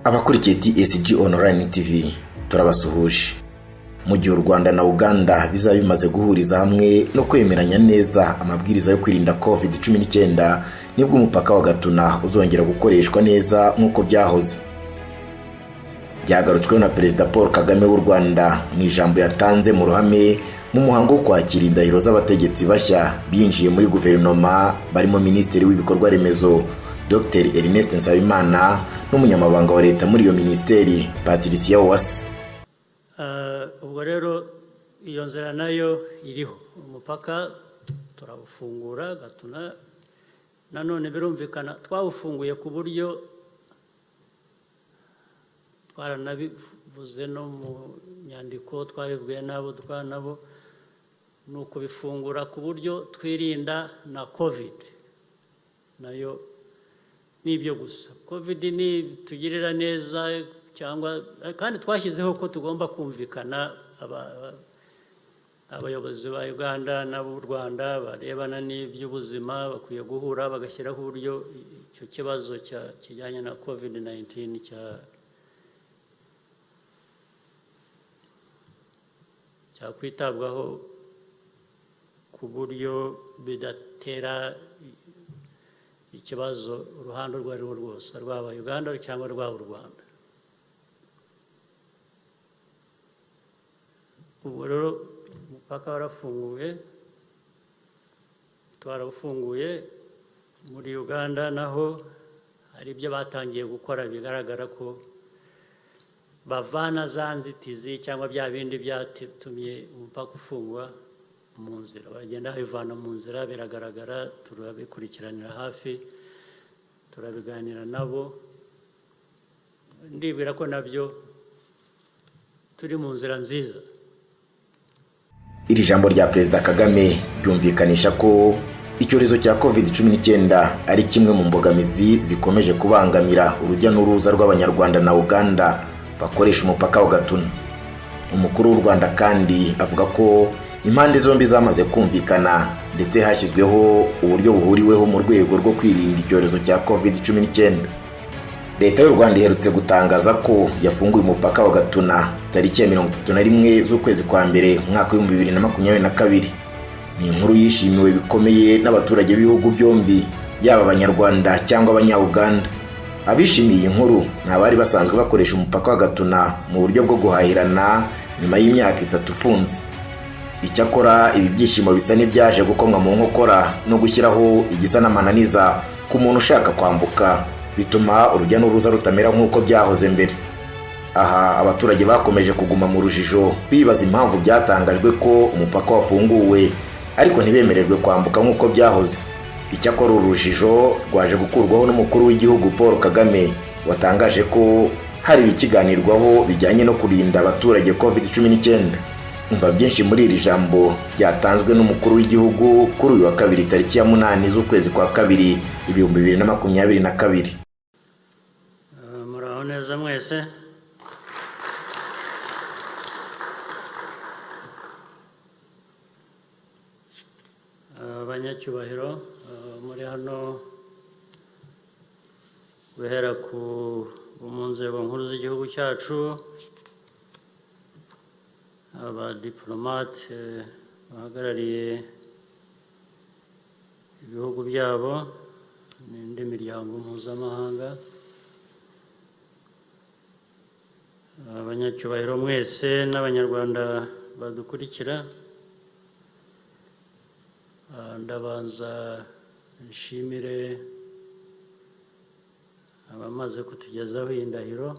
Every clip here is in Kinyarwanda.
Abakurikiye TSG Online TV turabasuhuje. Mu gihe u Rwanda na Uganda bizaba bimaze guhuriza hamwe no kwemeranya neza amabwiriza yo kwirinda COVID-19, nibwo umupaka wa Gatuna uzongera gukoreshwa neza nk'uko byahoze. Byagarutsweho na Perezida Paul Kagame w'u Rwanda mu ijambo yatanze mu ruhame mu muhango wo kwakira indahiro z'abategetsi bashya binjiye muri guverinoma, barimo Minisitiri w'ibikorwa remezo Dr. Ernest Nsabimana n'umunyamabanga wa leta muri iyo ministeri Perezida Yavuze. Ubwo rero iyo nzira nayo iriho, umupaka turawufungura Gatuna. Nanone birumvikana twawufunguye ku buryo twaranabivuze no mu nyandiko twabibwiye nabo twanabo, ni ukubifungura ku buryo twirinda na COVID nayo. Nibyo gusa, COVID ni tugirira neza cyangwa kandi twashyizeho ko tugomba kumvikana abayobozi ba Uganda n'ab'u Rwanda barebana n'iby'ubuzima bakwiye guhura bagashyiraho uburyo icyo kibazo kijyanye na COVID-19 cyakwitabwaho ku buryo bidatera ikibazo uruhande urwo ari rwo rwose, rwaba Uganda cyangwa rwaba u Rwanda. Ubu rero umupaka warafunguye, twarawufunguye. Muri Uganda naho hari ibyo batangiye gukora bigaragara ko bavana za nzitizi cyangwa bya bindi byatumye umupaka ufungwa mu nzira, bagenda bivana mu nzira, biragaragara, turabikurikiranira hafi, turabiganira nabo. Ndibwira ko nabyo turi mu nzira nziza. Iri jambo rya Perezida Kagame byumvikanisha ko icyorezo cya COVID-19 ari kimwe mu mbogamizi zikomeje kubangamira urujya n'uruza rw'Abanyarwanda na Uganda bakoresha umupaka wa Gatuna. Umukuru w'u Rwanda kandi avuga ko impande zombi zamaze kumvikana ndetse hashyizweho uburyo buhuriweho mu rwego rwo kwirinda icyorezo cya COVID-19. Leta y'u Rwanda iherutse gutangaza ko yafunguye umupaka wa Gatuna tariki ya 31 z'ukwezi kwa mbere mwaka wa 2022. Ni inkuru yishimiwe bikomeye n'abaturage b'ibihugu byombi, yaba Abanyarwanda cyangwa Abanya-Uganda. Abishimiye iyi nkuru n'abari basanzwe bakoresha umupaka wa Gatuna mu buryo bwo guhahirana nyuma y'imyaka 3 ufunze. Icyakora ibi byishimo bisa n'ibyaje gukomwa mu nkokora no gushyiraho igisa n'amananiza ku muntu ushaka kwambuka, bituma urujya n'uruza rutamera nk'uko byahoze mbere. Aha abaturage bakomeje kuguma mu rujijo bibaza impamvu byatangajwe ko umupaka wafunguwe ariko ntibemererwe kwambuka nk'uko byahoze. Icyakora urujijo rwaje gukurwaho n'umukuru w'igihugu Paul Kagame watangaje ko hari ibikiganirwaho bijyanye no kurinda abaturage COVID-19. Umva byinshi muri iri jambo ryatanzwe n'umukuru w'igihugu kuri uyu wa kabiri tariki ya 8 z'ukwezi kwa kabiri 2022. Muraho neza mwese. Abanyacyubahiro muri hano, guhera mu nzego nkuru z'igihugu cyacu, abadiplomate bahagarariye ibihugu byabo n'indi miryango mpuzamahanga, abanyacyubahiro mwese n'Abanyarwanda badukurikira, ndabanza nshimire abamaze kutugezaho iyi ndahiro.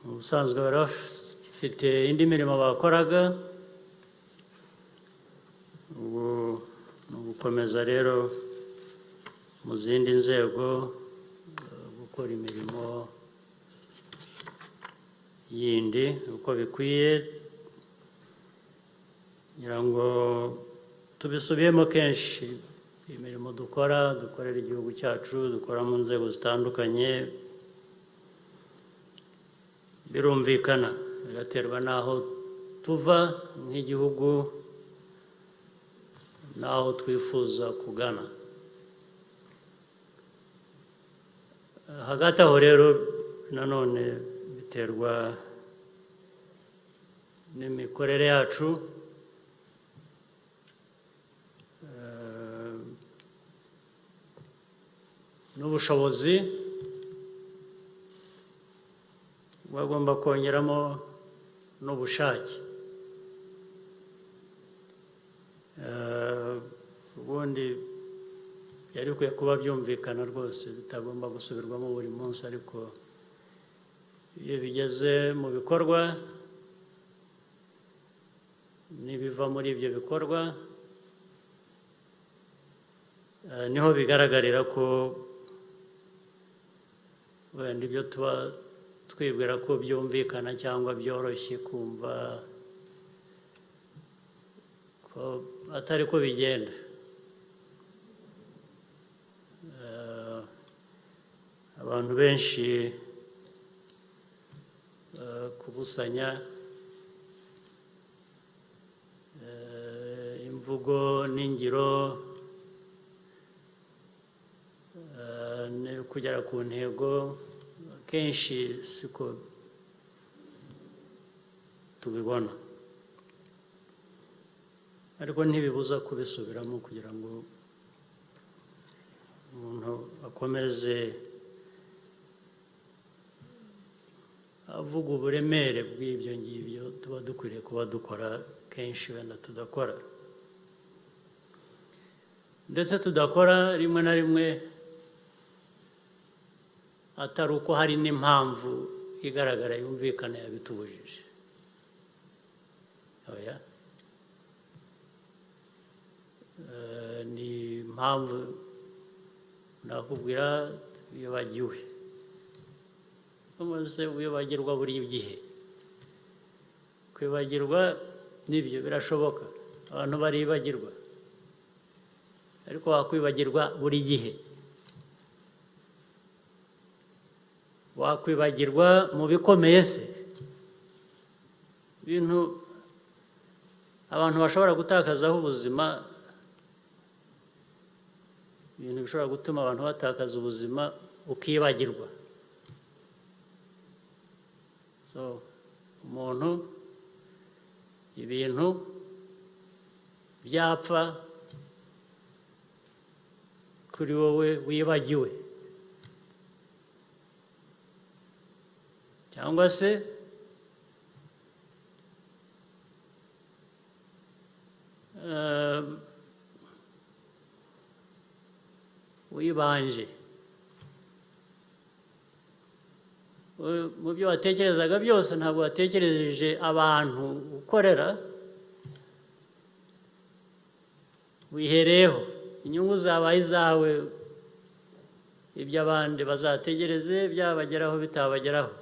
Ubusanzwe bari bafite indi mirimo bakoraga, ubu ni ugukomeza rero mu zindi nzego gukora imirimo yindi uko bikwiye, ngira ngo tubisubiyemo kenshi. Imirimo dukorera igihugu cyacu, dukora mu nzego zitandukanye, birumvikana biraterwa n'aho tuva nk'igihugu n'aho twifuza kugana. hagati aho rero nanone biterwa n'imikorere yacu, n'ubushobozi bagomba kongeramo n'ubushake. Ubundi byari bikwiye kuba byumvikana rwose, bitagomba gusubirwamo buri munsi, ariko iyo bigeze mu bikorwa n'ibiva muri ibyo bikorwa niho bigaragarira ko wenda ibyo tuba twibwira ko byumvikana cyangwa byoroshye kumva ko atari ko bigenda. Abantu benshi kubusanya imvugo n'ingiro kugera ku ntego, kenshi siko tubibona, ariko ntibibuza kubisubiramo kugira ngo umuntu akomeze avuga uburemere bw'ibyo ngibyo tuba dukwiriye kuba dukora, kenshi wenda tudakora, ndetse tudakora rimwe na rimwe atari uko hari n'impamvu igaragara yumvikana yabitubujije. Oya, ni impamvu nakubwira wibagiwe, umaze wibagirwa buri gihe. Kwibagirwa nibyo birashoboka, abantu baribagirwa, ariko wakwibagirwa buri gihe? Wakwibagirwa mu bikomeye se? Ibintu abantu bashobora gutakazaho ubuzima, ibintu bishobora gutuma abantu batakaza ubuzima ukibagirwa. So umuntu, ibintu byapfa kuri wowe wibagiwe, cyangwa se wibanje mu byo watekerezaga byose. Ntabwo watekereje abantu ukorera, wihereyeho, inyungu zabaye izawe, ibyo abandi bazategereze byabageraho bitabageraho.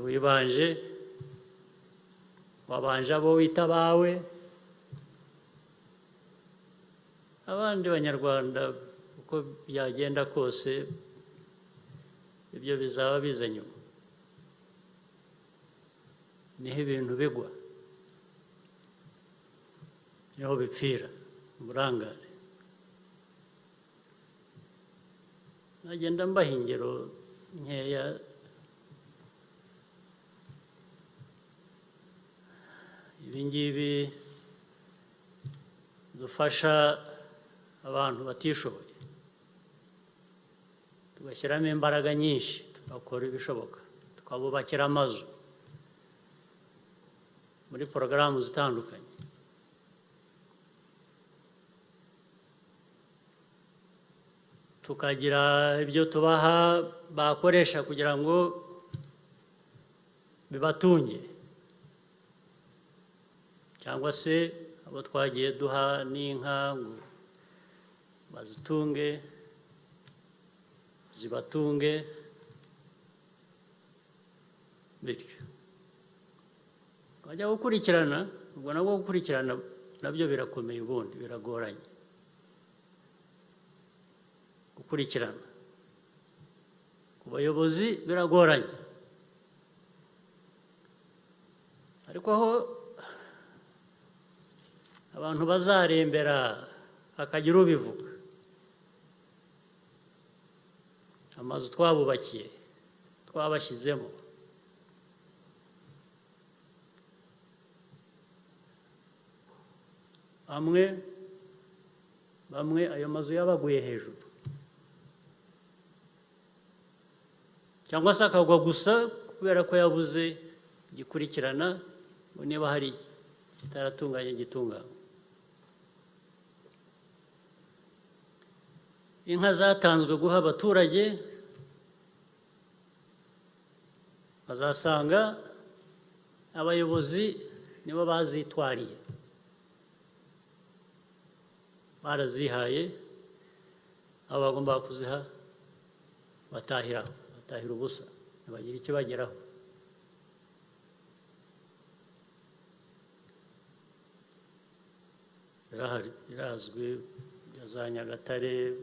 Wibanje, wabanje abo wita abawe, abandi banyarwanda uko byagenda kose ibyo bizaba biza nyuma, niho ibintu bigwa, niho bipfira uburangare. Nagenda mbaha ingero nkeya ibingibi dufasha abantu batishoboye, tugashyiramo imbaraga nyinshi, tugakora ibishoboka, tukabubakira amazu muri porogaramu zitandukanye, tukagira ibyo tubaha bakoresha kugira ngo bibatunge, cyangwa se abo twagiye duha n'inka ngo bazitunge, zibatunge, bityo bajya gukurikirana. Ubwo nabwo gukurikirana nabyo birakomeye, ubundi biragoranye gukurikirana ku bayobozi, biragoranye. Ariko aho abantu bazarembera hakagira ubivuga. Amazu twabubakiye, twabashyizemo, bamwe ayo mazu yabaguye hejuru, cyangwa se akagwa gusa kubera ko yabuze gikurikirana ngo niba hari kitaratunganye gitunganywa. Inka zatanzwe guha abaturage, bazasanga abayobozi nibo bazitwariye, barazihaye, abo bagomba kuziha batahira ubusa, ntibagire icyo bageraho. Birazwi bya za Nyagatare,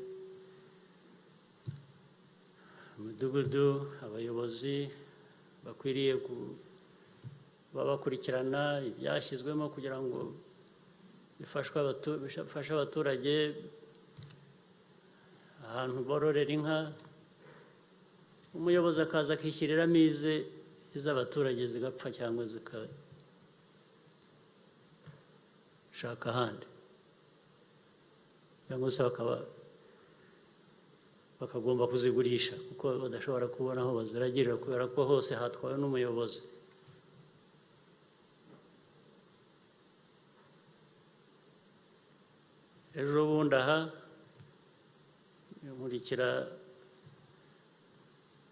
umudugudu, abayobozi bakwiriye kuba bakurikirana ibyashyizwemo kugira ngo bifashe abaturage, ahantu bororera inka, umuyobozi akaza akishyiriramo iz'abaturage zigapfa cyangwa zikashaka ahandi, cyangwa se bakagomba kuzigurisha kuko badashobora kubona aho baziragirira kubera ko hose hatwawe n'umuyobozi. Ejo bundi aha nkurikira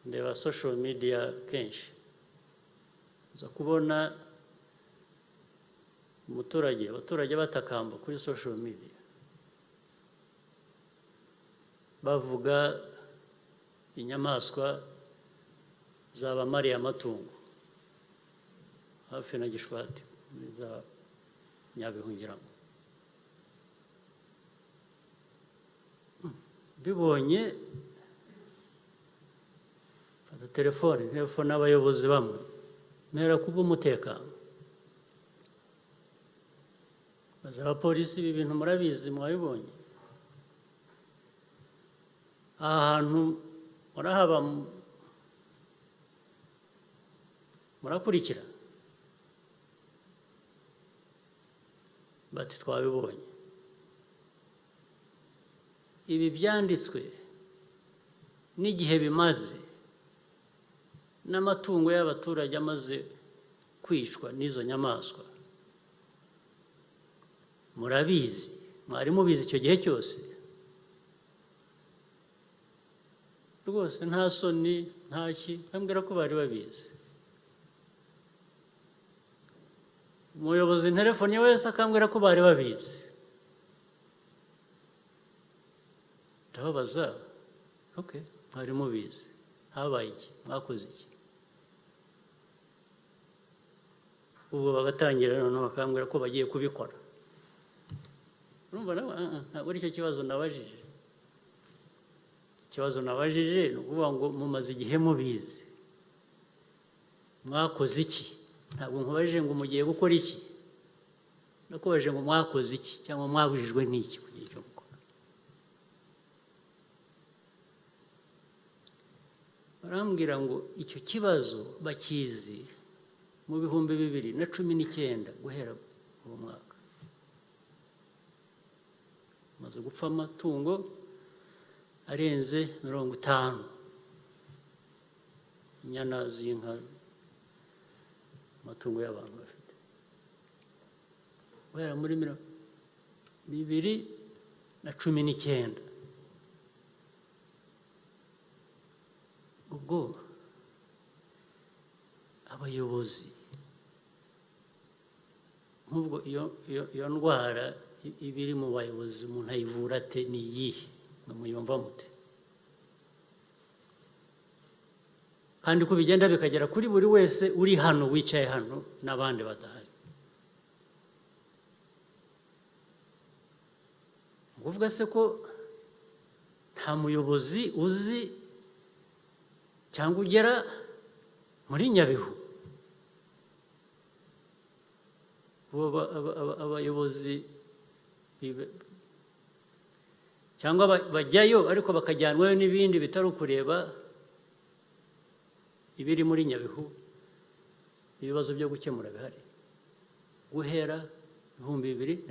ndeba social media kenshi, nza kubona abaturage batakamba kuri social media bavuga inyamaswa zabamariye amatungo hafi na Gishwati muri za Nyabihungiramo. Bibonye fata telefone n'abayobozi bamwe mpera kubw'umutekano, baza abapolisi, ibi bintu murabizi, mwabibonye. Aha hantu murahaba, murakurikira, bati twabibonye. Ibi byanditswe n'igihe bimaze, n'amatungo y'abaturage amaze kwicwa n'izo nyamaswa, murabizi, mwari mubizi icyo gihe cyose. Rwose nta soni ntaki, ambwira ko bari babizi. Umuyobozi telefone wese akambwira ko bari babizi. Ndababaza, okay, mwari mubizi, habaye iki, mwakoze iki? Ubwo bagatangira noneho bakambwira ko bagiye kubikora. Urumva ntabwo ari cyo kibazo nabajije. Ikibazo nabajije ni ukuvuga ngo mumaze igihe mubizi, mwakoze iki? Ntabwo nkubajije ngo mugiye gukora iki, nakubajije ngo mwakoze iki cyangwa mwabujijwe n'iki kugira icyo mukora. Barambwira ngo icyo kibazo bakizi mu 2019 guhera uwo mwaka. Maze gupfa amatungo arenze 50, inyana z'inka, amatungo y'abantu bafite. Guhera muri 2019. Ubwo abayobozi nk'ubwo iyo ndwara ibiri mu bayobozi umuntu ayivura ate, ni iyihe? Muyumva mute? Kandi ko bigenda bikagera kuri buri wese uri hano, wicaye hano, n'abandi badahari. Nguvuga se ko nta muyobozi uzi cyangwa ugera muri Nyabihu? Abayobozi cyangwa bajyayo ariko bakajyanwayo n'ibindi bitari ukureba ibiri muri Nyabihu, ibibazo byo gukemura bihari guhera 2019.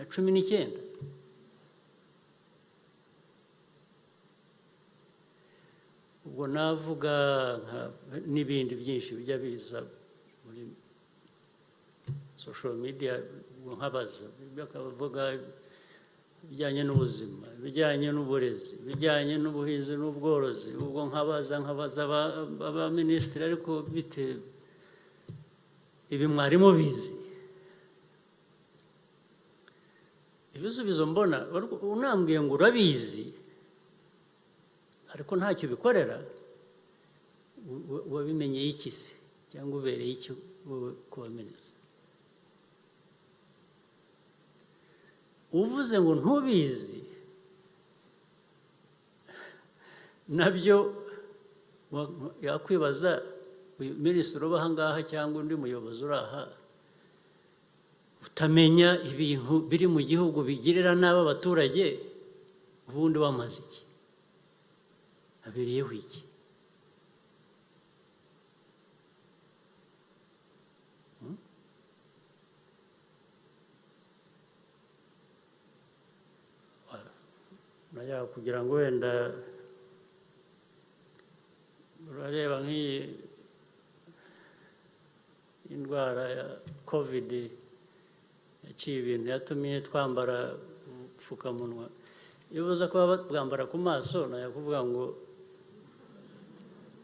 Ubwo navuga n'ibindi byinshi bijya biza muri social media, nkabaza bakavuga ibijyanye n'ubuzima, ibijyanye n'uburezi, ibijyanye n'ubuhinzi n'ubworozi. Ubwo nkabaza abaminisitiri, ariko bite ibi mwari mubizi? Ibisubizo mbona unambwiye ngo urabizi ariko ntacyo bikorera, wabimenyeye iki se, cyangwa ubereye iki wowe kuba minisitiri? Uvuze ngo ntubizi nabyo yakwibaza, minisitiri uba aha ngaha cyangwa undi muyobozi uri aha utamenya ibintu biri mu gihugu bigirira nabi abaturage, ubundi wamaze iki? Abereyeho iki? Najya kugira ngo wenda urareba nk'iyi indwara ya COVID yaciye ibintu, yatumye twambara ubupfukamunwa. Iyo uza kuba bwambara ku maso najya kuvuga ngo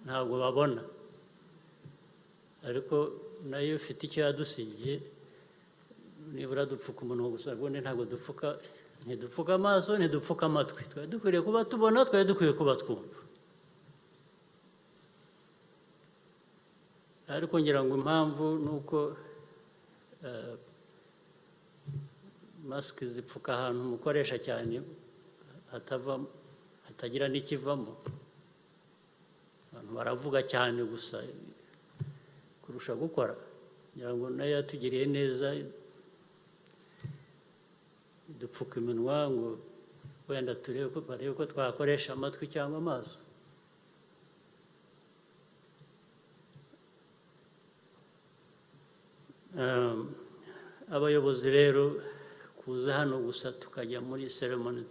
ntabwo babona, ariko nayo ufite icyo yadusigiye. Nibura dupfuka umunwa gusa, ubundi ntabwo ntidupfuka amaso, ntidupfuka amatwi. Twari dukwiriye kuba tubona, twari dukwiye kuba twumva. Ariko ngira ngo impamvu ni uko masike zipfuka ahantu mukoresha cyane hatagira n'ikivamo. Abantu baravuga cyane gusa kurusha gukora. Ngira ngo nayo yatugiriye neza, dupfuka iminwa ngo wenda barebe ko twakoresha amatwi cyangwa amaso. Abayobozi rero kuza hano gusa tukajya muri ceremony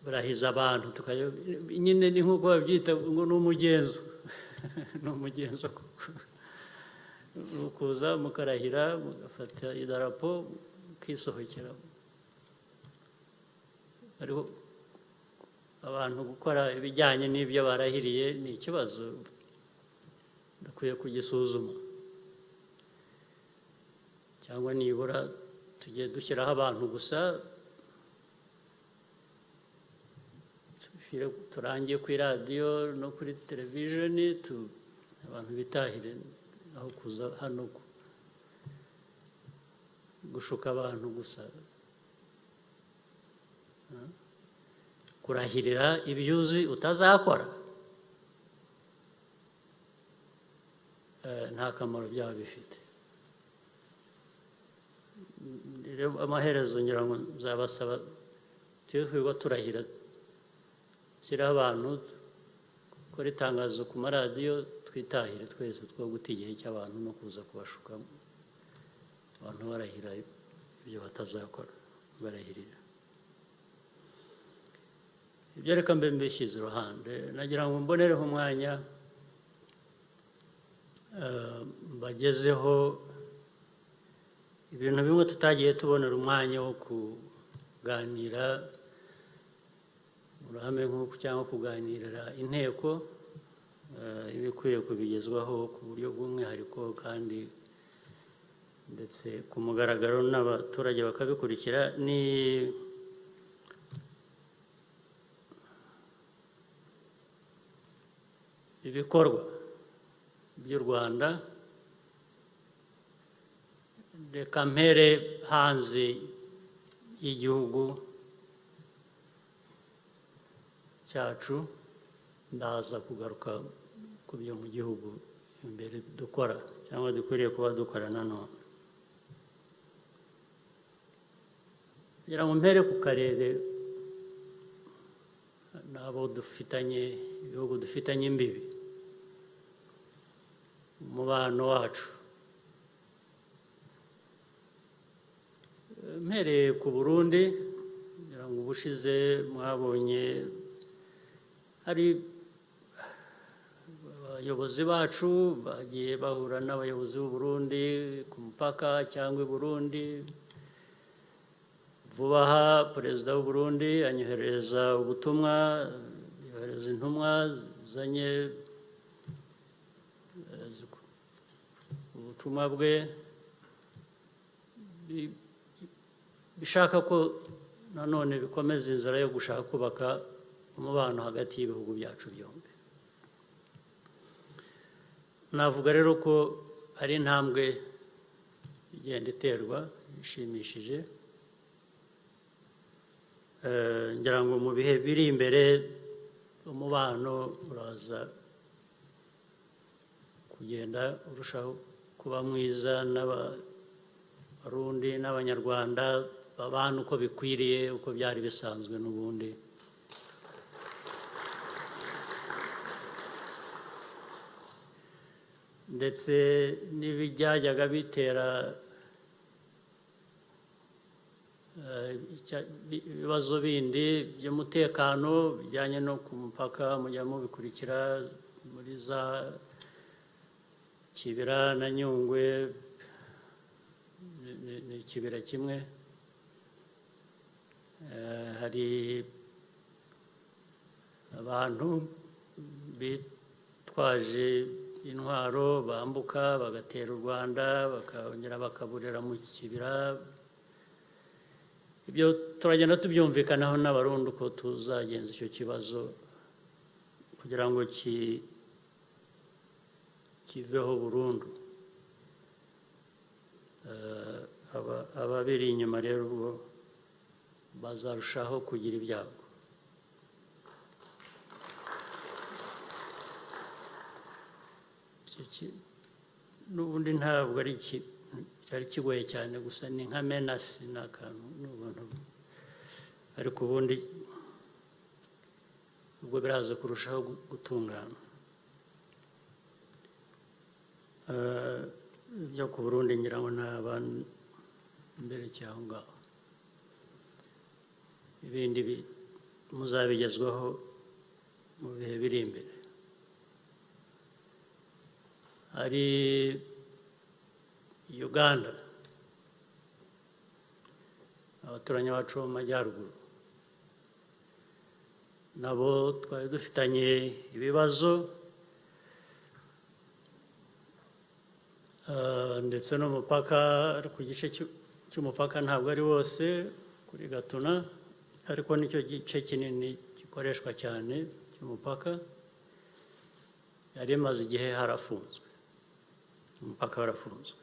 barahiza abantu, nyine ni nk'uko babyita ngo ni umugenzo. Ni umugenzo kuza mukarahira, mugafata idarapo, mukisohokera. Ariko abantu gukora ibijyanye n'ibyo barahiriye ni ikibazo dukwiye kugisuzuma, cyangwa nibura tugiye dushyiraho abantu gusa turangiye kuri radiyo no kuri televisheni, abantu bitahire, aho kuza hano gushuka abantu gusa, kurahirira ibyuzi utazakora. Nta kamaro byaba bifite. Amaherezo ngira ngo nzabasaba twirirwa turahira, shyiraho abantu, gukora itangazo ku maradiyo, twitahire twese, two guta igihe cy'abantu no kuza kubashuka. Abantu barahira ibyo batazakora, barahirira ibyo. Reka mbe mbishyize iruhande, nagira ngo mbonereho umwanya bagezeho ibintu bimwe tutagiye tubonera umwanya wo kuganira mu ruhame nk'uku, cyangwa kuganirira inteko, ibikwiye kubigezwaho ku buryo bw'umwihariko kandi ndetse ku mugaragaro n'abaturage bakabikurikira. Ni ibikorwa by'u Rwanda, reka mpere hanze y'igihugu cyacu, ndaza kugaruka ku byo mu gihugu imbere dukora cyangwa dukwiriye kuba dukora nanone. kugira ngo mpere ku karere n'abo dufitanye, ibihugu dufitanye imbibi, umubano wacu. Mpereye ku Burundi, kugira ngo ubushize mwabonye hari abayobozi bacu bagiye bahura n'abayobozi b'u Burundi ku mupaka cyangwa i Burundi. Vuba aha Perezida w'u Burundi anyohereza ubutumwa, yohereza intumwa zanye ubutumwa bwe bishaka ko nanone bikomeza inzira yo gushaka kubaka umubano hagati y'ibihugu byacu byombi. Navuga rero ko ari intambwe igenda iterwa ishimishije. Ngira ngo mu bihe biri imbere umubano uraza kugenda urushaho kuba mwiza, n'Abarundi n'Abanyarwanda babana uko bikwiriye, uko byari bisanzwe n'ubundi. Ndetse n'ibyajyaga bitera ibibazo bindi by'umutekano bijyanye no ku mupaka, mujya mubikurikira muri za Kibira na Nyungwe, ni ikibira kimwe. Hari abantu bitwaje intwaro bambuka bagatera u Rwanda, bakongera bakaburira mu kibira. Ibyo turagenda tubyumvikanaho n'Abarundi uko tuzagenza icyo kibazo kugira ngo kiveho burundu. Ababiri inyuma rero ubwo bazarushaho kugira ibyago. N'ubundi ntabwo ari cyari kigoye cyane, gusa ni nka menasi n'akantu n'ubuntu, ariko ubundi ubwo biraza kurushaho gutungana. Ibyo ku Burundi ngira ngo nta mbere cy'aho ngaho, ibindi muzabigezwaho mu bihe biri imbere. Hari Uganda, abaturanyi bacu mu majyaruguru, nabo twari dufitanye ibibazo, ndetse n'umupaka, ku gice cy'umupaka ntabwo ari wose kuri Gatuna, ariko nicyo gice kinini gikoreshwa cyane cy'umupaka. Yari imaze igihe harafunzwe, umupaka warafunzwe.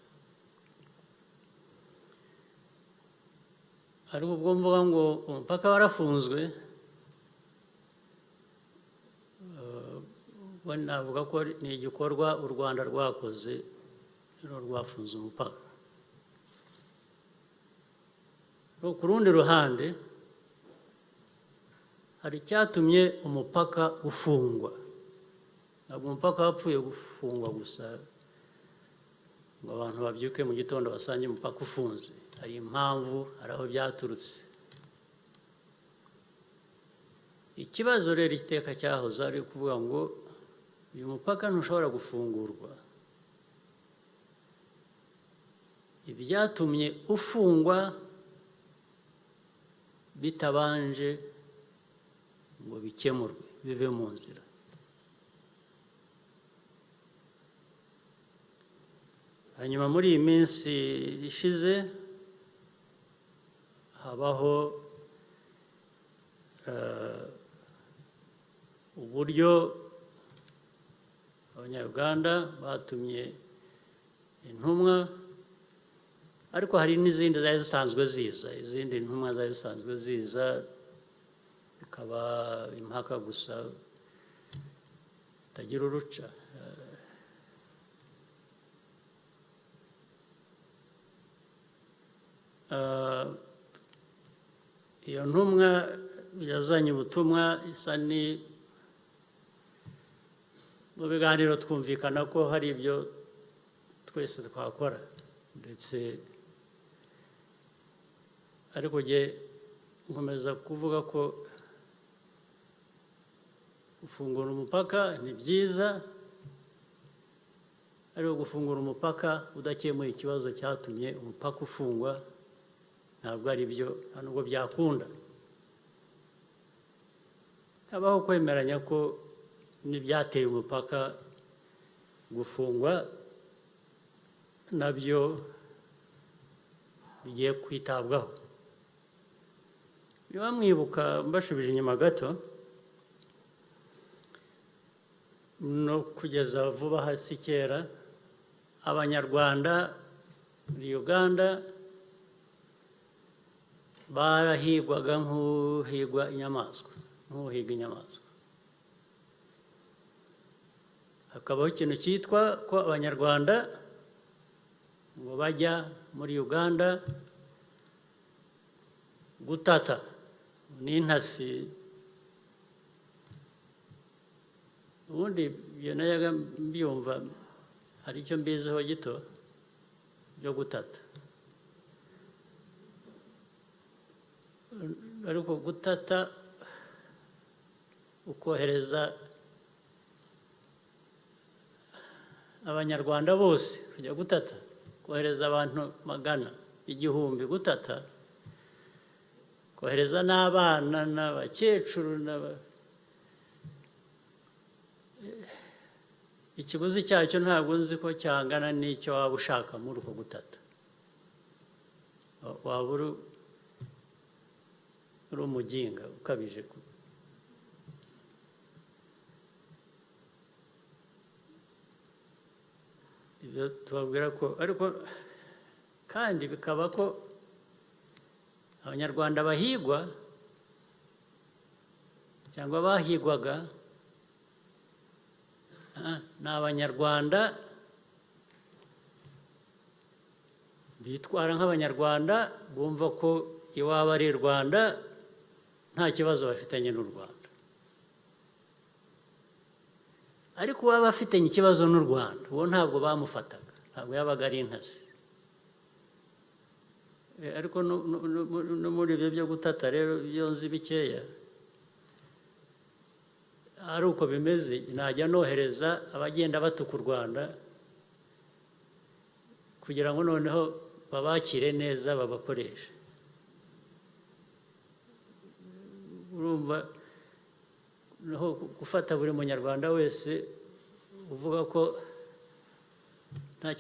Ariko ubwo mvuga ngo umupaka warafunzwe, navuga ko ni igikorwa u Rwanda rwakoze, rwafunze umupaka. Ku rundi ruhande hari icyatumye umupaka ufungwa. Ntabwo umupaka wapfuye gufungwa gusa ngo abantu babyuke mu gitondo basange umupaka ufunze. Hari impamvu, hari aho byaturutse. Ikibazo rero iteka cyahoze ari kuvuga ngo uyu mupaka ntushobora gufungurwa, ibyatumye ufungwa bitabanje ngo bikemurwe, bive mu nzira. Hanyuma muri iyi minsi ishize habaho uburyo Abanya-Uganda batumye intumwa, ariko hari n'izindi zari zisanzwe ziza, izindi ntumwa zari zisanzwe ziza, bikaba impaka gusa zitagira uruca. iyo ntumwa yazanye ubutumwa isa ni mu biganiro twumvikana ko hari ibyo twese twakora ndetse ariko njye nkomeza kuvuga ko gufungura umupaka ni byiza ariko gufungura umupaka udakemuye ikibazo cyatumye umupaka ufungwa ntabwo ari byo nta nubwo byakunda. Habaho kwemeranya ko n'ibyateye umupaka gufungwa nabyo bigiye kwitabwaho. Niba mwibuka mbashubije inyuma gato no kugeza vuba hasi kera abanyarwanda muri Uganda barahigwaga nk'uhiga inyamaswa. Hakabaho ikintu cyitwa ko abanyarwanda ngo bajya muri Uganda gutata n'intasi. Ubundi ibyo nayaga mbyumva hari icyo mbiziho gito byo gutata, ariko gutata ukohereza abanyarwanda bose kujya gutata, kohereza abantu magana igihumbi gutata, kohereza n'abana n'abakecuru ikiguzi cyacyo ntabwo nzi ko cyangana n'icyo waba ushaka muri uko gutata. Waba uri umuginga ukabije. Ibyo tubabwira ko ariko kandi bikaba ko abanyarwanda bahigwa cyangwa bahigwaga ni abanyarwanda bitwara nk'abanyarwanda bumva ko iwabo ari u Rwanda nta kibazo bafitanye n'u Rwanda, ariko uwaba afitanye ikibazo n'u Rwanda uwo ntabwo bamufataga, ntabwo yabaga ari intasi. Ariko no muri ibyo byo gutata rero iyo nzi bikeya ari uko bimeze, najya nohereza abagenda batuka u Rwanda kugira ngo noneho babakire neza babakoreshe. Urumva naho gufata buri munyarwanda wese uvuga ko nta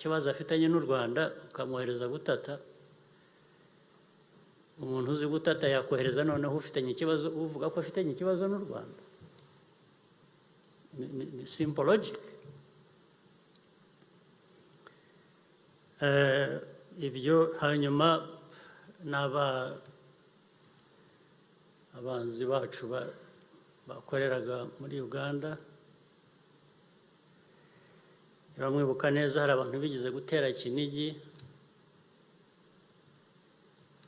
kibazo afitanye n'u Rwanda ukamwohereza gutata. Umuntu uzi gutata yakohereza noneho ufitanye ikibazo, uvuga ko afitanye ikibazo n'u Rwanda. Ni simple logic. Ibyo hanyuma abanzi bacu bakoreraga muri Uganda, bamwibuka neza hari abantu bigize gutera Kinigi,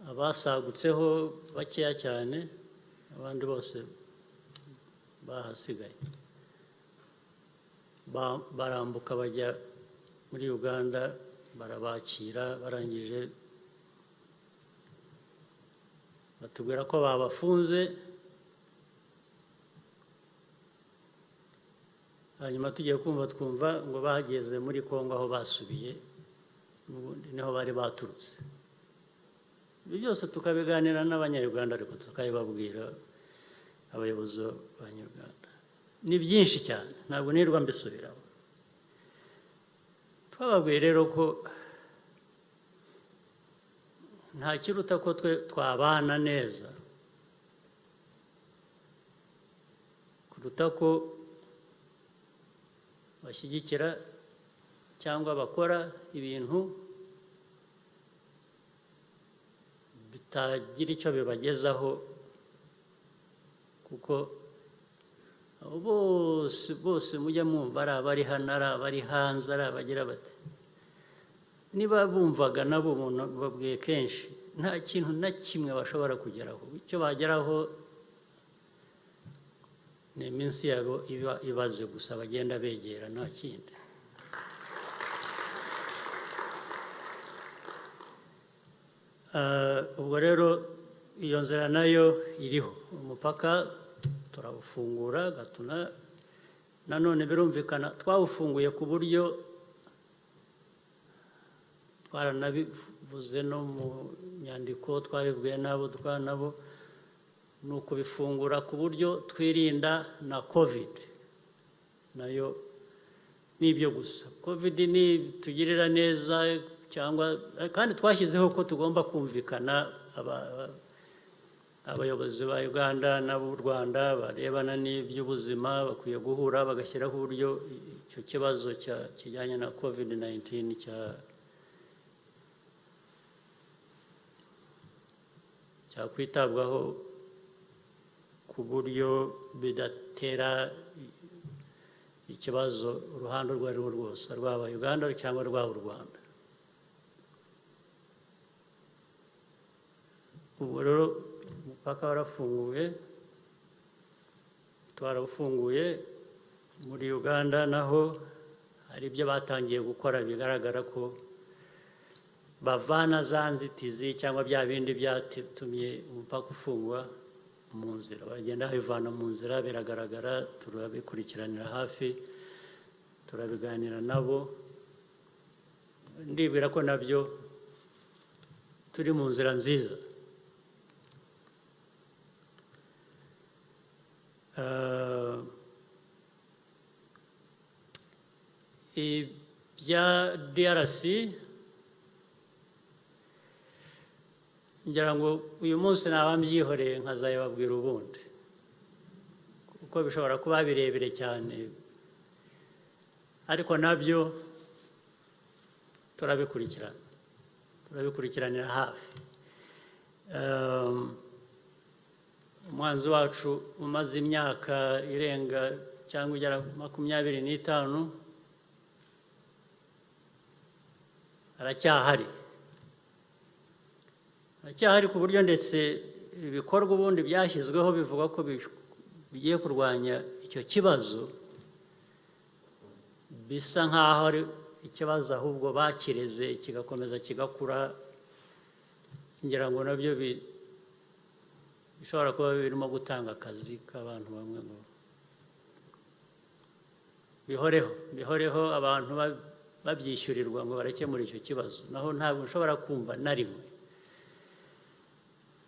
abasagutseho bakeya cyane, abandi bose bahasigaye. Barambuka bajya muri Uganda, barabakira, barangije batubwira ko babafunze. Hanyuma tugiye twumva ngo bageze muri Kongo aho basubiye, niho bari baturutse. Ibyo byose tukabiganira n'abanyarwanda ariko tukabibabwira abayobozi b'abanyarwanda. Ni byinshi cyane ntabwo nirwa mbisubiraho. Twababwiye rero ko nta kiruta ko twabana neza kuruta ko bashyigikira cyangwa bakora ibintu bitagira icyo bibagezaho, kuko bose mujya mwumva ari abari hano, ari abari hanze, ari abagira bati. Niba bumvaga nabo umuntu babwiye kenshi nta kintu na kimwe bashobora kugeraho. Icyo bageraho ni iminsi yabo ibaze gusa, bagenda begera, nta kindi. Ubwo rero iyo nzira nayo iriho, umupaka turawufungura Gatuna. Nanone birumvikana twawufunguye ku buryo twaranabivuze no mu nyandiko twabibwiye n'abo nabo, ni ukubifungura ku buryo twirinda na COVID nayo. N'ibyo gusa, COVID nitugirira neza cyangwa kandi twashyizeho ko tugomba kumvikana, abayobozi ba Uganda n'ab'u Rwanda barebana n'iby'ubuzima bakwiye guhura bagashyiraho uburyo icyo kibazo kijyanye na COVID-19 cyakwitabwaho ku buryo bidatera ikibazo uruhande urwo ari rwo rwose, rwaba Uganda cyangwa rwaba u Rwanda. Ubu rero umupaka warafunguye, twarawufunguye. Muri Uganda naho hari ibyo batangiye gukora, bigaragara ko bavana za nzitizi cyangwa bya bindi byatumye umupaka ufungwa mu nzira, bagenda babivana mu nzira, biragaragara, turabikurikiranira hafi, turabiganira nabo. Ndibwira ko nabyo turi mu nzira nziza. Ibya DRC ngira ngo uyu munsi naba mbyihoreye nkazabibabwira ubundi, kuko bishobora kuba birebire cyane, ariko nabyo turabikurikiranira hafi. Umwanzi wacu umaze imyaka irenga cyangwa igera 25 aracyahari ku buryo ndetse ibikorwa ubundi byashyizweho bivuga ko bigiye kurwanya icyo kibazo, bisa nk'aho ari ikibazo ahubwo bakireze kigakomeza kigakura. Ngira ngo nabyo bishobora kuba birimo gutanga akazi k'abantu bamwe ngo bihoreho abantu babyishyurirwa ngo barakemura icyo kibazo. Naho ntabwo nshobora kumva na rimwe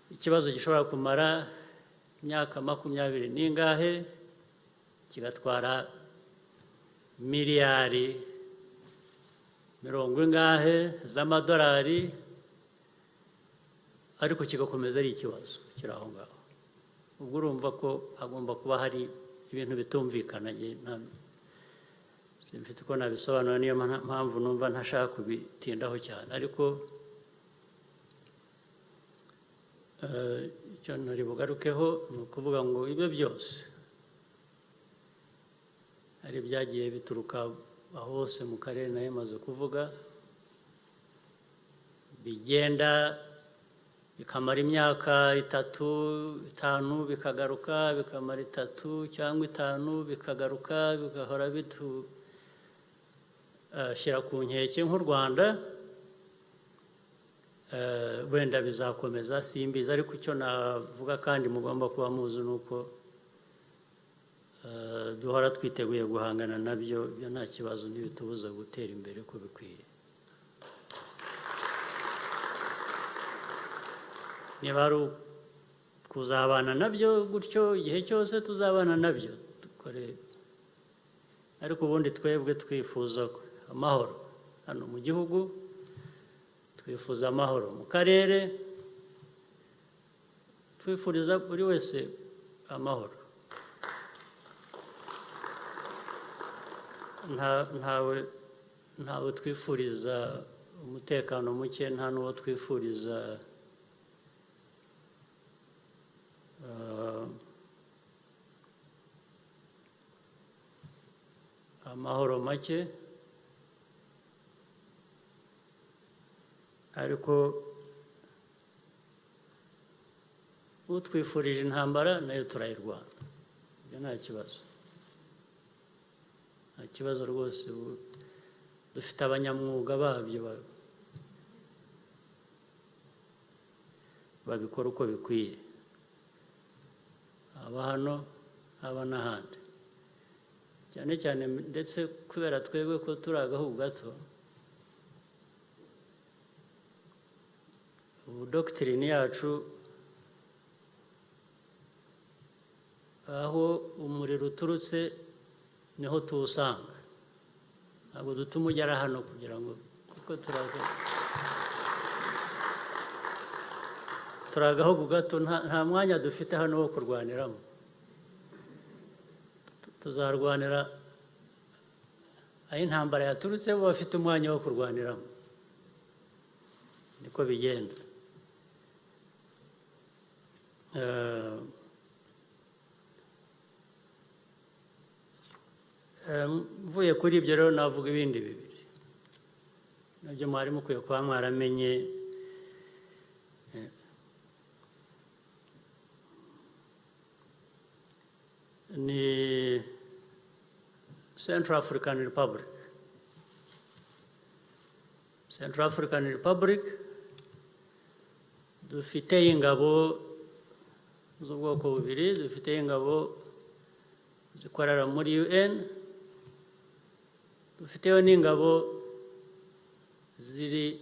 ikibazo gishobora kumara imyaka 20 n'ingahe kigatwara miliyari 40 ingahe z'amadolari, ariko kigakomeza ari ikibazo kiri aho ngaho. Ubwo urumva ko hagomba kuba hari ibintu bitumvikana. Simfite uko nabisobanura, niyo mpamvu numva ntashaka kubitindaho cyane. Ariko icyo nari bugarukeho ni ukuvuga ngo ibyo byose hari byagiye bituruka aho hose mu karere nayo maze kuvuga, bigenda bikamara imyaka 3, 5 bikagaruka, bikamara 3 cyangwa 5 bikagaruka, bigahora shyira ku nkeke nk'u Rwanda. Wenda bizakomeza simbizi, ariko icyo navuga kandi mugomba kuba muzi ni uko duhora twiteguye guhangana nabyo. Ibyo nta kibazo, ntibitubuza gutera imbere uko bikwiye. Niba ari kuzabana nabyo gutyo igihe cyose, tuzabana nabyo dukore, ariko ubundi twebwe twifuza amahoro hano mu gihugu, twifuza amahoro mu karere, twifuriza buri wese amahoro. Ntawe twifuriza umutekano muke, nta n'uwo twifuriza amahoro make, ariko utwifurije intambara nayo turayirwana, ibyo nta kibazo, nta kibazo rwose. Dufite abanyamwuga babyo babikora uko bikwiye, aba hano aba n'ahandi, cyane cyane ndetse kubera twebwe ko turi agahugu gato, ubu dogitirine yacu aho umuriro uturutse niho tuwusanga, ntabwo dutuma ugera hano kugira ngo, kuko turi agahugu gato, nta mwanya dufite hano wo kurwaniramo. Tuzarwanira aho intambara yaturutse, bo bafite umwanya wo kurwaniramo, niko bigenda. Mvuye kuri ibyo rero navuga ibindi bibiri nabyo mwari mukwiye kuba mwaramenye. Ni Central African Republic. Central African Republic dufite ingabo z'ubwoko bubiri, dufite ingabo zikorera muri UN, dufiteyo n'ingabo ziri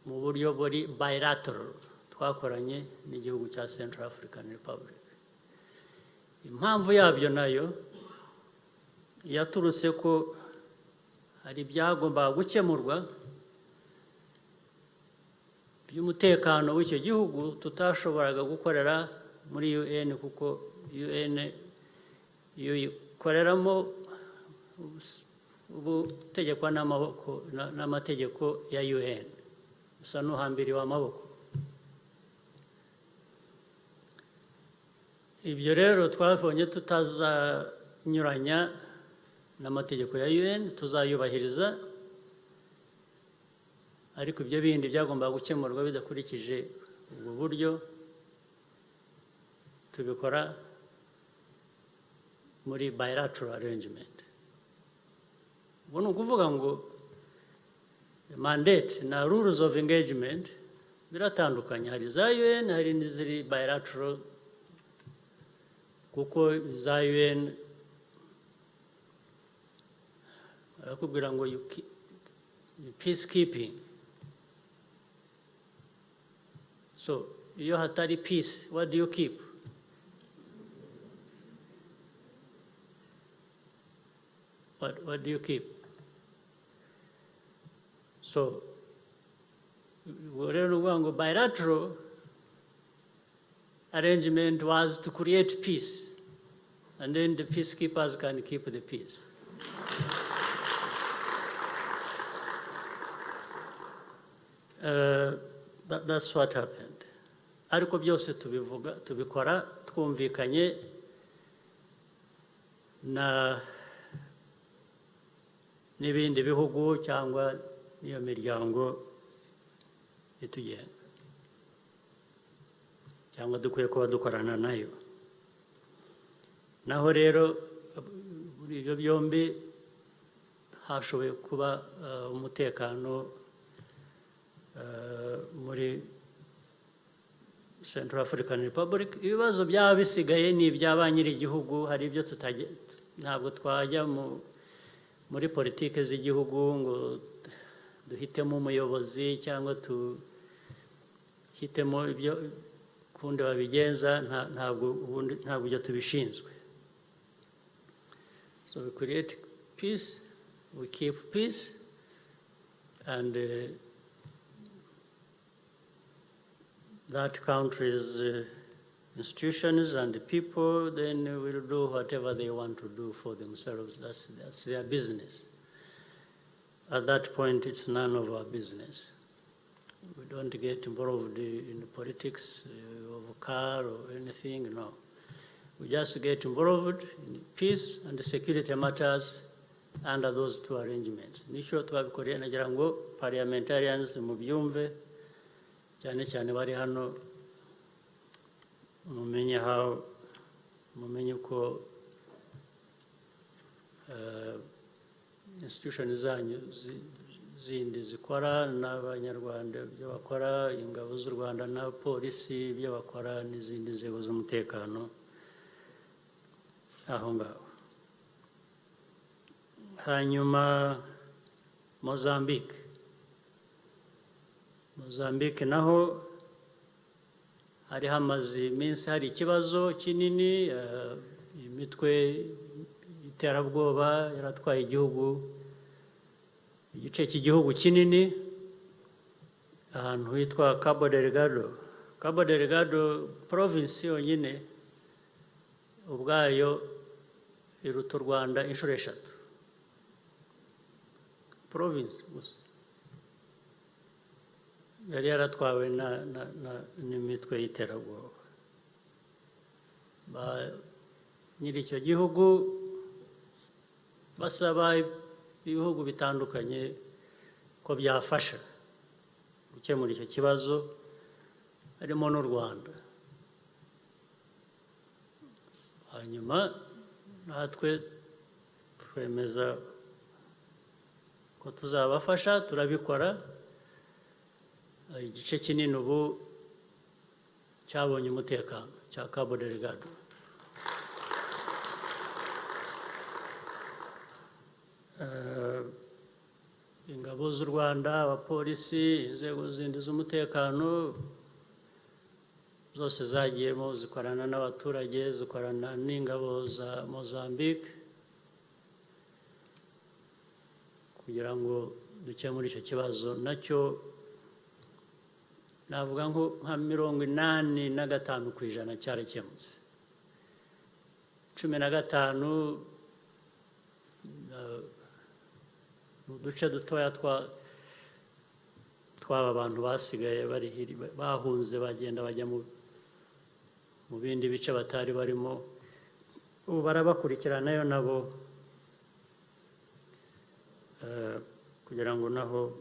mu buryo buri bilateral twakoranye n'igihugu cya Central African Republic. Impamvu yabyo nayo yaturutse ko hari ibyagombaga gukemurwa by'umutekano w'icyo gihugu tutashoboraga gukorera muri UN, kuko UN iyo ikoreramo ubutegekwa n'amategeko ya UN, usa n'uhambiriwe amaboko. Ibyo rero twabonye tutazanyuranya n'amategeko ya UN, tuzayubahiriza, ariko ibyo bindi byagombaga gukemurwa bidakurikije ubwo buryo tubikora muri bilateral arrangement. Ubwo ni ukuvuga ngo mandate na rules of engagement biratandukanye, hari za UN hari n'iziri bilateral, kuko za UN barakubwira ngo peacekeeping. So iyo hatari peace, what do you keep? What do you keep? So rero uvuga ngo bilateral arrangement was to create peace, and then the peacekeepers can keep the peace. That's what happened. Ariko byose tubikora twumvikanye n'ibindi bihugu cyangwa n'iyo miryango itugenga, cyangwa dukwiye kuba dukorana nayo. Naho rero muri ibyo byombi hashoboye kuba umutekano muri Central African Republic. Ibibazo byaba bisigaye ni ibya ba nyir'igihugu, hari ibyo ntabwo twajya muri politike z'igihugu ngo duhitemo umuyobozi cyangwa tuhitemo ibyo kundi babigenza, ntabwo ibyo tubishinzwe. So we create peace, we keep peace, and that country's institutions and the people then will do whatever they want to do for themselves. That's their business. At that point, it's none of our business. We don't get involved in the politics of a car or anything, no. We just get involved in peace and security matters under those two arrangements. Nisho twabikoreye nagira ngo parliamentarians mu byumve cyane cyane bari hano mumenye uko institution zanyu zindi zikora n'abanyarwanda ibyo bakora, ingabo z'u Rwanda na polisi ibyo bakora n'izindi nzego z'umutekano aho ngaho. Hanyuma Mozambique naho hari hamaze iminsi hari ikibazo kinini, imitwe y'iterabwoba yaratwaye igice cy'igihugu kinini ahantu hitwa Cabo Delgado province yonyine ubwayo iruta u Rwanda inshuro 3 province gusa yari yaratwawe n'imitwe y'iterabwoba. Nyiri icyo gihugu basaba ibihugu bitandukanye ko byafasha gukemura icyo kibazo, harimo n'u Rwanda. Hanyuma natwe twemeza ko tuzabafasha, turabikora. Igice kinini ubu cyabonye umutekano cya Cabo Delgado. Ingabo z'u Rwanda, abapolisi, inzego zindi z'umutekano zose zagiyemo zikorana n'abaturage, zikorana n'ingabo za Mozambique kugira ngo dukemure icyo kibazo. Nacyo navuga nka 85% cyarakemutse. 15 uduce dutoya tw'aba bantu basigaye bahunze bagenda bajya mu bindi bice batari barimo, ubu barabakurikiranayo nabo kugira ngo naho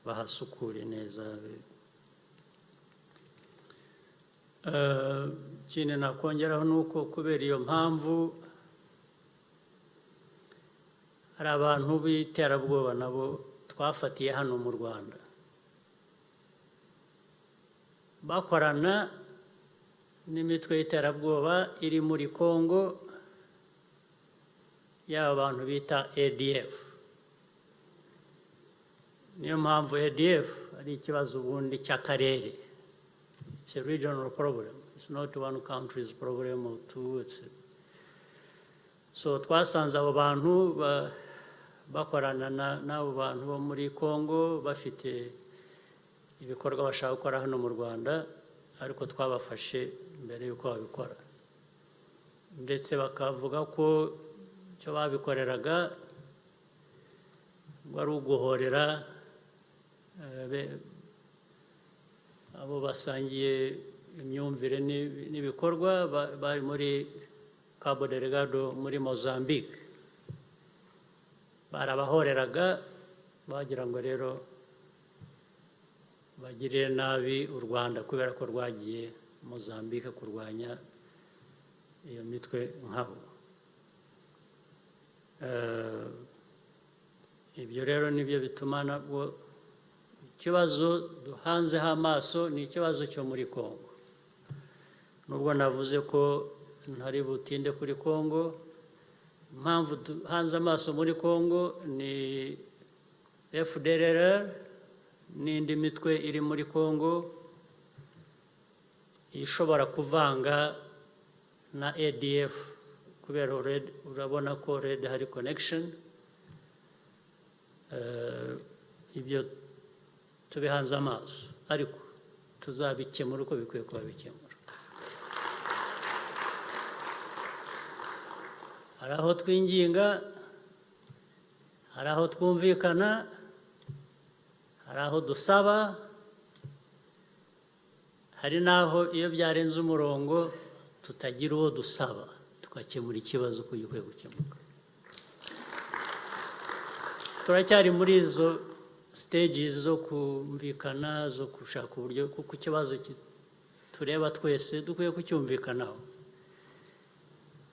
bahasukure neza. Ikindi nakongeraho ni uko kubera iyo mpamvu hari abantu b'iterabwoba nabo twafatiye hano mu Rwanda bakorana n'imitwe y'iterabwoba iri muri Congo, yaba abantu bita ADF. Niyo mpamvu ADF ari ikibazo ubundi cy'akarere. It's a regional problem. It's not one country's problem or two. So twasanze abo bantu bakorana n'abo bantu bo muri Congo bafite ibikorwa bashaka gukora hano mu Rwanda, ariko twabafashe mbere y'uko babikora, ndetse bakavuga ko icyo babikoreraga wari uguhorera abo basangiye imyumvire n'ibikorwa bari muri Cabo Delgado muri Mozambique. Barabahoreraga bagira ngo rero bagirire nabi u Rwanda kubera ko rwagiye Mozambique kurwanya iyo mitwe nkabo. Ibyo rero nibyo bituma nabwo ikibazo duhanzeho amaso ni ikibazo cyo muri Congo. Nubwo navuze ko ntari butinde kuri Congo, impamvu duhanze amaso muri Congo ni FDLR n'indi mitwe iri muri Congo ishobora kuvanga na ADF kubera urabona ko hari connection. Ibyo tubihanze amaso, ariko tuzabikemura uko bikwiye kuba bikemura. Hari aho twinginga, hari aho twumvikana, hari aho dusaba, hari n'aho iyo byarenze umurongo tutagira uwo dusaba tugakemura ikibazo uko gikwiye gukemuka. Turacyari muri izo stages zo kumvikana, zo gushaka uburyo kuko ikibazo tureba twese dukwiye kucyumvikanaho,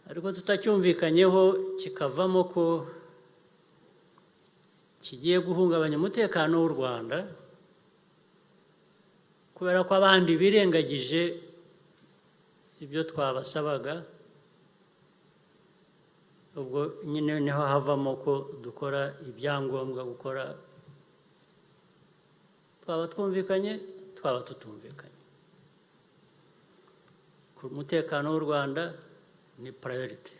ariko tutacyumvikanyeho kikavamo ko kigiye guhungabanya umutekano w'u Rwanda kubera ko abandi birengagije ibyo twabasabaga, ubwo nyine niho havamo ko dukora ibyangombwa gukora, twaba twumvikanye twaba tutumvikanye. Ku mutekano w'u Rwanda ni priority.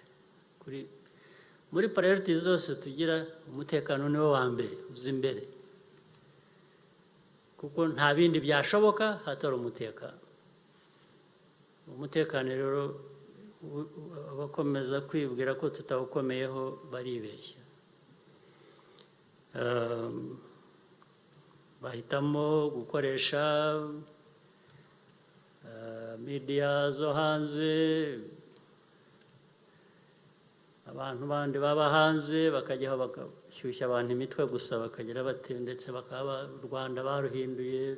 Muri priority zose tugira, umutekano niwo wa mbere, uza imbere, kuko nta bindi byashoboka hatari umutekano. Umutekano rero abakomeza kwibwira ko tutawukomeyeho baribeshya. Bahitamo gukoresha media zo hanze, abantu bandi baba hanze bakajyaho bagashyushya abantu imitwe gusa, bakagira bati ndetse bakaba u Rwanda baruhinduye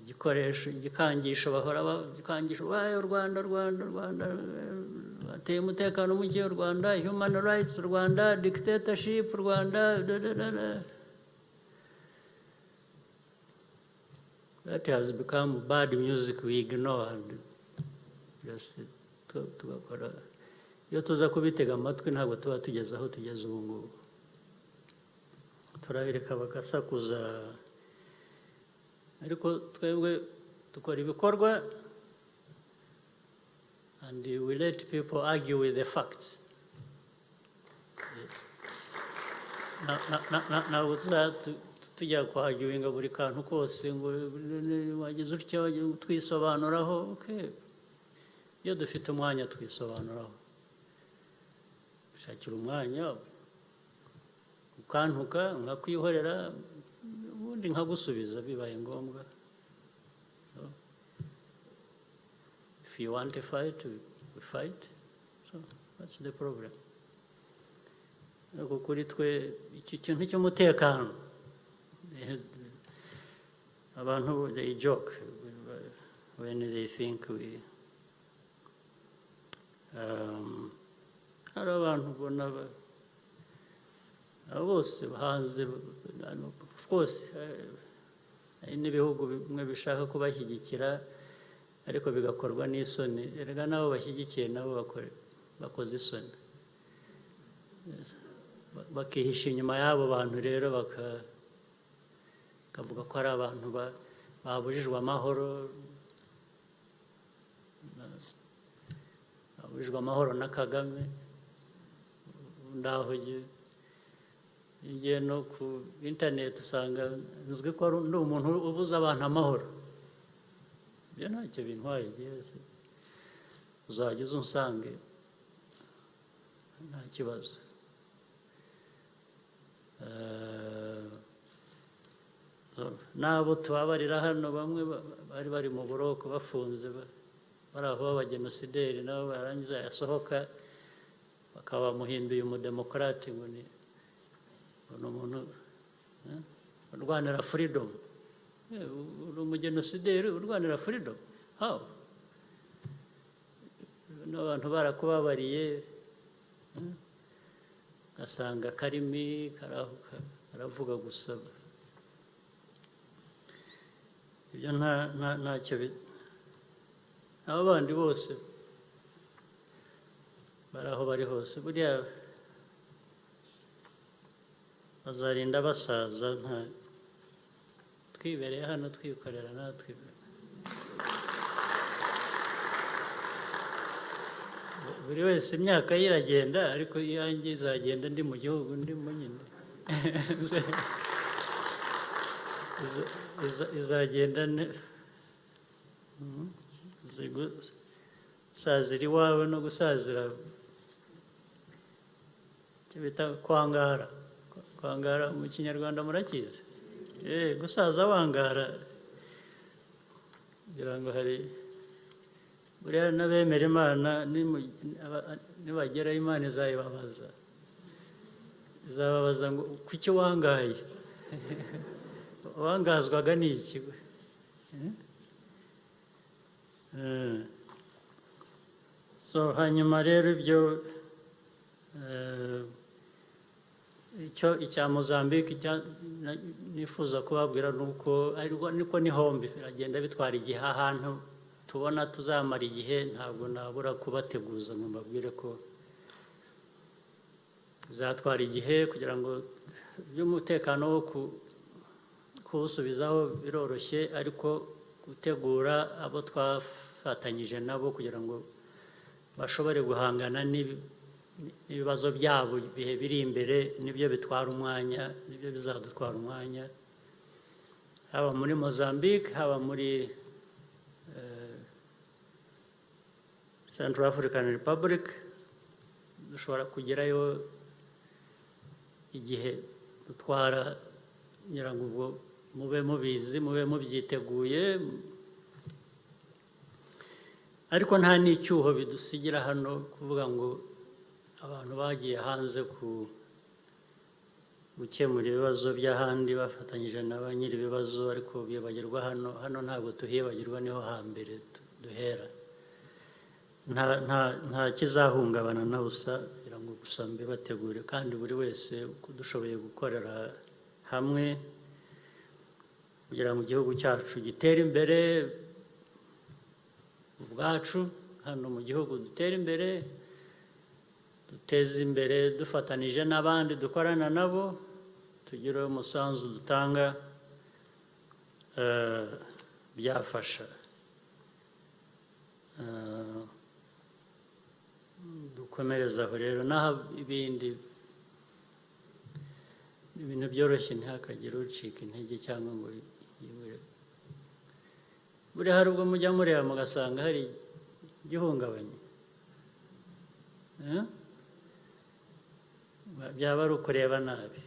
igikoresho, igikangisho, bahora igikangisho, u Rwanda bateye umutekano muke, u Rwanda human rights, u Rwanda dictatorship, u Rwanda that has become bad music we ignore and just tugakora. Iyo tuza kubitega amatwi ntabwo tuba tugeze aho tugeze ubu ngubu, turabireka bagasakuza, ariko twebwe dukora ibikorwa and we let people argue with the facts. Ntabwo tujya kuhagiwinga buri kantu kose ngo wagize utyo twisobanuraho. Okay, iyo dufite umwanya twisobanuraho, shakira umwanya ukantuka nkakwihorera ubundi nkagusubiza bibaye ngombwa. So, if you want to fight, we fight. So that's the problem. Ariko kuri twe iki kintu cy'umutekano, abantu they joke when they think we hari abantu ubona bose hanze, of course n'ibihugu bimwe bishaka kubashyigikira ariko bigakorwa n'isoni, erega nabo bashyigikiye nabo bakoze isoni, bakihisha inyuma y'abo bantu rero bakavuga ko ari abantu babujijwe amahoro, babujijwe amahoro na Kagame. Ndaho igihe no ku internet usanga nzwi ko ndi umuntu ubuza abantu amahoro. Ibyo ntacyo bintwaye, uzageze unsange nta kibazo. Nabo tubabarira hano bamwe bari bari mu buroko bafunze, bari aho b'abagenosideri, nabo barangiza yasohoka bakaba bamuhinduye umudemokarate ngo ni umuntu urwanira freedom. Uri umugenosideri urwanira freedom? How? N'abantu barakubabariye, gasanga karimi karavuga gusa. Ibyo ntacyo abo bandi bose bari aho bari hose, buriya bazarinda basaza, twibereye hano twikorera natwe. Buri wese imyaka ye iragenda, ariko iyanjye izagenda ndi mu gihugu ndimo nyine. Izagenda gusazira iwawe no gusazira icyo bita kwangara. Kwangara mu Kinyarwanda murakizi? Gusaza wangara, kugira ngo hari buriya n'abemera Imana nibagera Imana izababaza ngo kuki wangaye? Wangazwaga ni iki? So hanyuma rero ibyo icya Mozambique nifuza kubabwira nuko niko ni hombi biragenda bitwara igihe ahantu tubona tuzamara igihe ntabwo nabura kubateguza ngo mbabwire ko bizatwara igihe kugira ngo by'umutekano wo kuwusubizaho biroroshye ariko gutegura abo twafatanyije nabo kugira ngo bashobore guhangana n'ibibazo byabo ibihe biri imbere nibyo bitwara umwanya nibyo bizadutwara umwanya haba muri Mozambique haba muri Central African Republic dushobora kugerayo igihe dutwara ngira ngo ubwo mube mubizi mube mubyiteguye ariko nta n'icyuho bidusigira hano kuvuga ngo abantu bagiye hanze gukemura ibibazo by'ahandi bafatanyije na ba nyiri ibibazo ariko bibagirwa hano ntabwo tuhibagirwa niho hambere duhera nta kizahungabana na busa kugira ngo gusa mbibategure kandi buri wese dushoboye gukorera hamwe kugira ngo igihugu cyacu gitere imbere ubwacu hano mu gihugu dutere imbere duteze imbere dufatanije n'abandi dukorana nabo tugire umusanzu dutanga byafasha dukomereza aho rero naho ibindi ibintu byoroshye ntihakagire ucika intege cyangwa ngo yibure buri hari ubwo mujya mureba mugasanga hari igihungabanye byaba ari ukureba nabi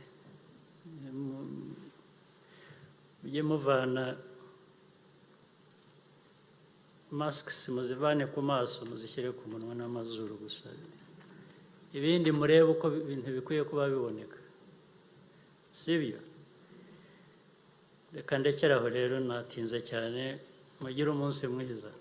mujye muvana masks muzivane ku maso muzishyire ku munwa n'amazuru gusa ibindi murebe uko ibintu bikwiye kuba biboneka sibyo reka ndekeraho rero natinze cyane mugire umunsi mwiza